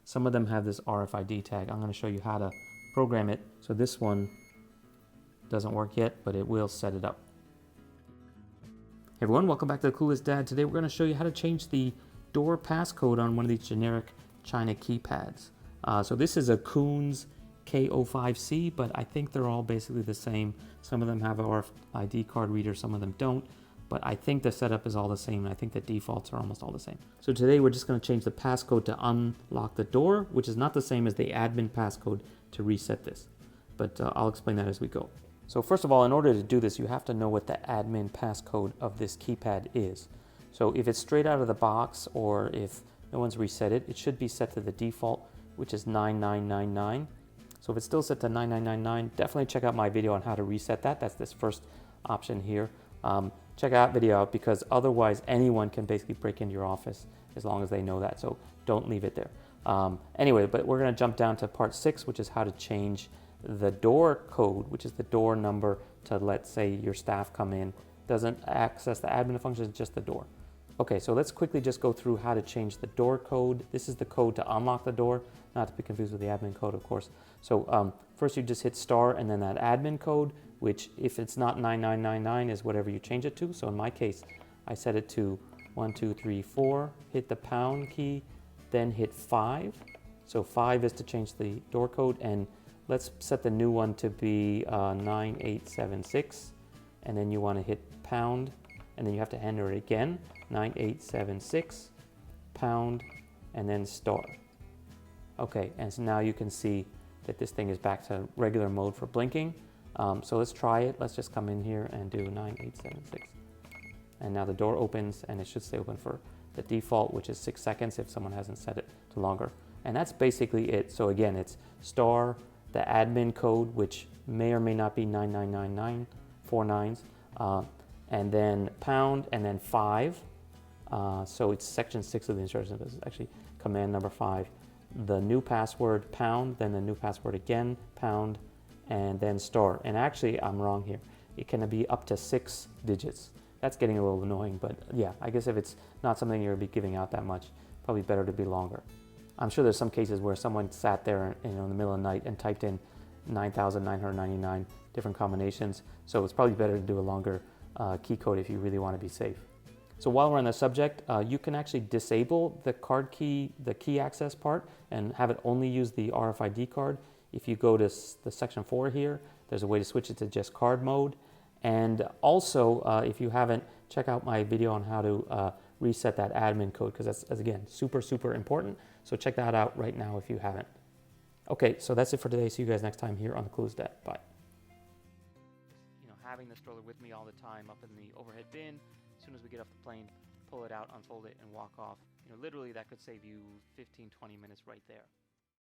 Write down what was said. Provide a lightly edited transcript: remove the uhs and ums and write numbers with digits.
Some of them have this RFID tag. I'm going to show you how to program it. So this one doesn't work yet, but it will set it up. Hey everyone, welcome back to the Clueless Dad. Today we're going to show you how to change the door passcode on one of these generic China keypads. So this is a COUNS K05C, but I think they're all basically the same. Some of them have a RFID card reader, some of them don't, but I think the setup is all the same, and I think the defaults are almost all the same. So today we're just going to change the passcode to unlock the door, which is not the same as the admin passcode to reset this, but I'll explain that as we go. So first of all, in order to do this, you have to know what the admin passcode of this keypad is. So if it's straight out of the box, or if no one's reset it, it should be set to the default, which is 9999. So if it's still set to 9999, definitely check out my video on how to reset that. That's this first option here. Check that video out, because otherwise anyone can basically break into your office as long as they know that. So don't leave it there. Anyway, but we're going to jump down to part 6, which is how to change the door code, which is the door number to, let's say, your staff come in, doesn't access the admin function, just the door. Okay, so let's quickly just go through how to change the door code. This is the code to unlock the door, not to be confused with the admin code, of course. So first you just hit star and then that admin code, which if it's not 9999 is whatever you change it to. So in my case, I set it to 1234, hit the pound key, then hit 5. So 5 is to change the door code, and let's set the new one to be 9876, and then you want to hit pound, and then you have to enter it again, 9876, pound, and then star. Okay, and so now you can see that this thing is back to regular mode for blinking. So let's try it. Let's just come in here and do 9876. And now the door opens, and it should stay open for the default, which is 6 seconds if someone hasn't set it to longer. And that's basically it. So again, it's star, the admin code, which may or may not be 9999, 4 nines, and then pound, and then 5. So it's section 6 of the instructions. It's actually command number 5. The new password, pound, then the new password again, pound, and then star. And actually, I'm wrong here. It can be up to 6 digits. That's getting a little annoying, but yeah, I guess if it's not something you're going to be giving out that much, probably better to be longer. I'm sure there's some cases where someone sat there in the middle of the night and typed in 9,999 different combinations. So it's probably better to do a longer key code if you really want to be safe. So while we're on the subject, you can actually disable the card key, the key access part, and have it only use the RFID card. If you go to the section 4 here, there's a way to switch it to just card mode. And also, if you haven't, check out my video on how to reset that admin code, because that's, again, super, super important. So check that out right now if you haven't. Okay, so that's it for today. See you guys next time here on the Clueless Dad. Bye. Having the stroller with me all the time up in the overhead bin. As soon as we get off the plane, pull it out, unfold it, and walk off. Literally that could save you 15-20 minutes right there.